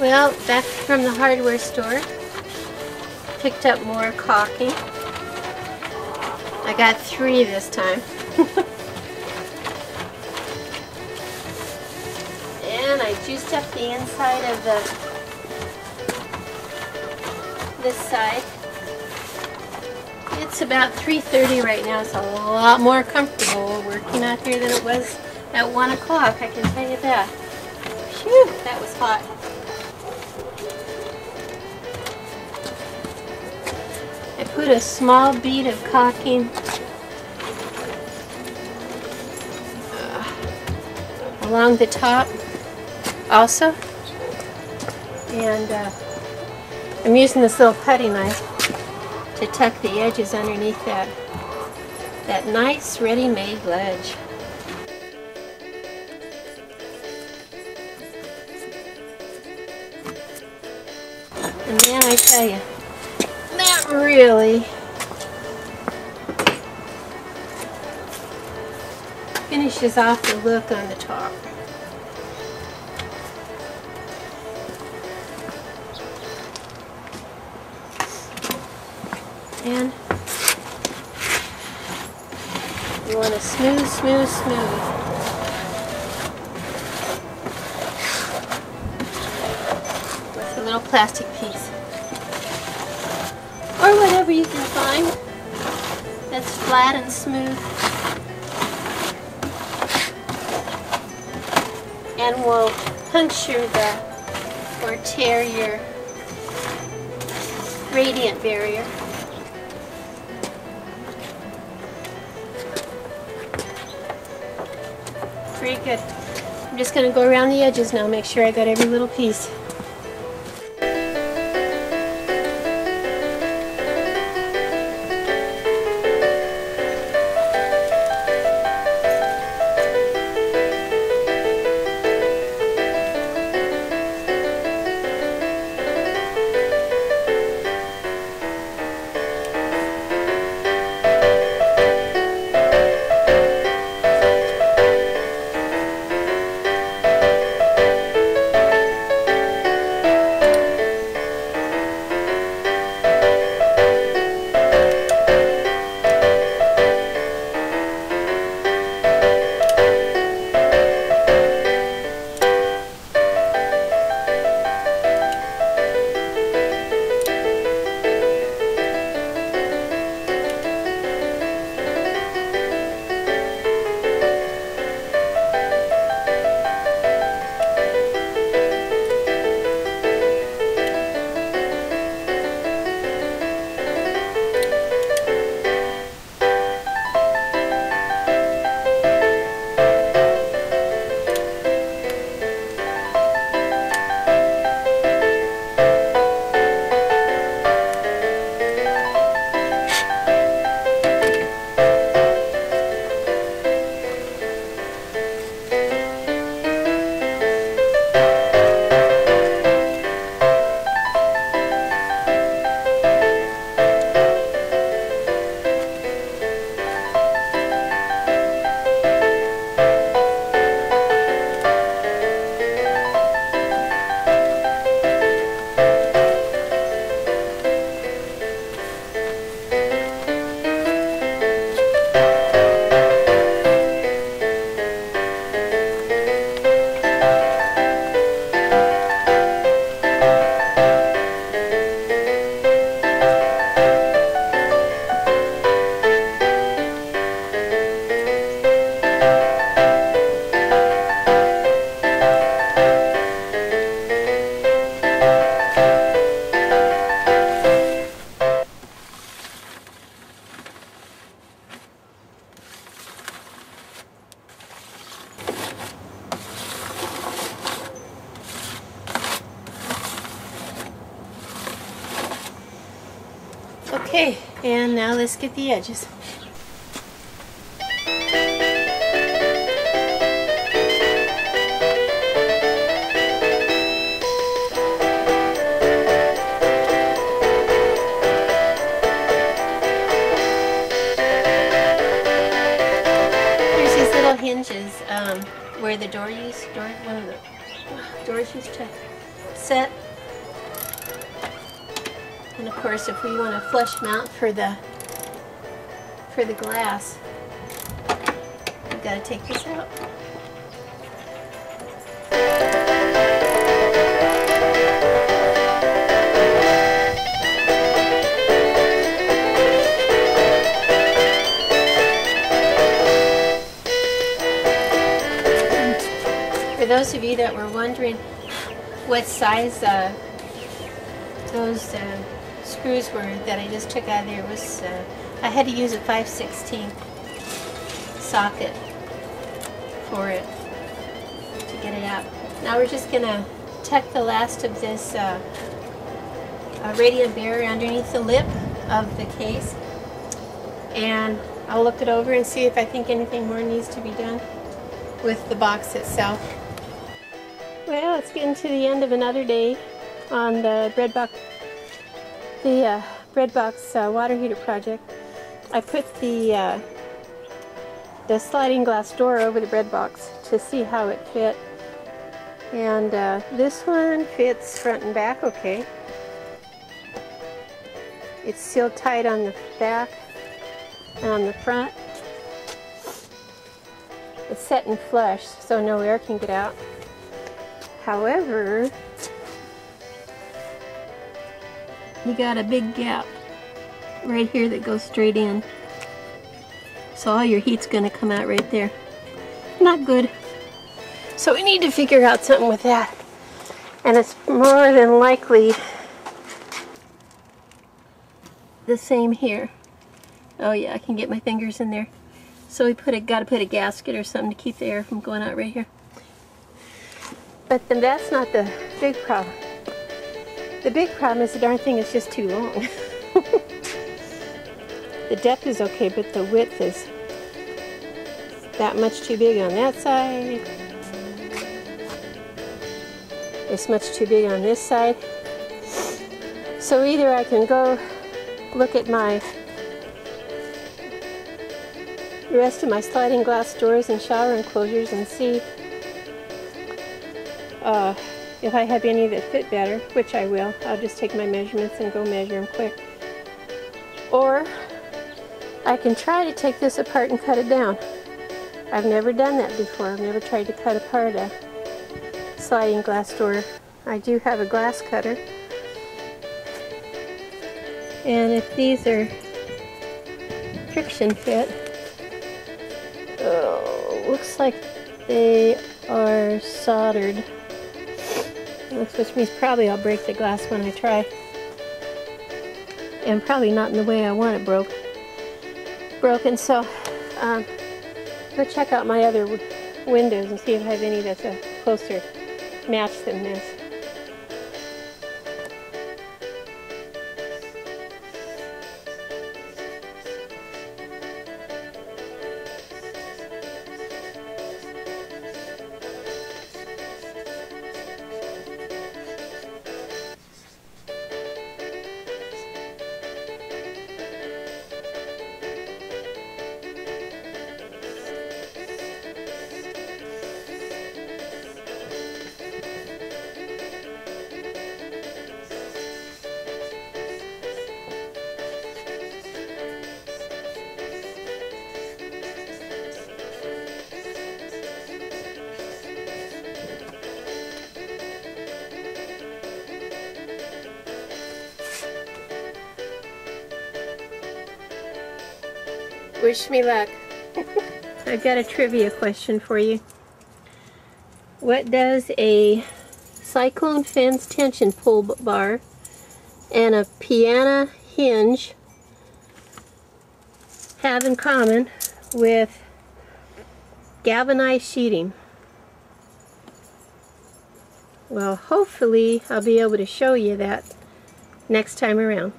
Well, back from the hardware store. Picked up more caulking. I got 3 this time. And I juiced up the inside of this side. It's about 3:30 right now. It's a lot more comfortable working out here than it was at 1 o'clock, I can tell you that. Phew, that was hot. I put a small bead of caulking along the top also, and I'm using this little putty knife to tuck the edges underneath that nice ready-made ledge. And then I tell you, that really finishes off the look on the top. And you want to smooth, smooth, smooth. With a little plastic piece. Or whatever you can find that's flat and smooth. And will puncture or tear your gradient barrier. Very good. I'm just going to go around the edges now, make sure I got every little piece. Okay, and now let's get the edges. Here's these little hinges where the doors used to set. And of course, if we want a flush mount for the glass, we've got to take this out. For those of you that were wondering what size those screws were that I just took out of there, was I had to use a 5/16 socket for it to get it out. Now we're just going to tuck the last of this radiant barrier underneath the lip of the case, and I'll look it over and see if I think anything more needs to be done with the box itself. Well, it's getting to the end of another day on the breadbox water heater project. I put the sliding glass door over the bread box to see how it fit, and this one fits front and back okay. It's sealed tight on the back and on the front. It's set and flush so no air can get out. However, you got a big gap right here that goes straight in. So all your heat's going to come out right there. Not good. So we need to figure out something with that. And it's more than likely the same here. Oh yeah, I can get my fingers in there. So we got to put a gasket or something to keep the air from going out right here. But then that's not the big problem. The big problem is the darn thing is just too long. The depth is okay, but the width is that much too big on that side. It's much too big on this side. So either I can go look at the rest of my sliding glass doors and shower enclosures and see if I have any that fit better, which I will. I'll just take my measurements and go measure them quick. Or I can try to take this apart and cut it down. I've never done that before. I've never tried to cut apart a sliding glass door. I do have a glass cutter. And if these are friction fit, looks like they are soldered. Which means probably I'll break the glass when I try. And probably not in the way I want it broken. So go check out my other windows and see if I have any that's a closer match than this. Wish me luck. I've got a trivia question for you. What does a cyclone fence tension pull bar and a piano hinge have in common with galvanized sheeting? Well, hopefully I'll be able to show you that next time around.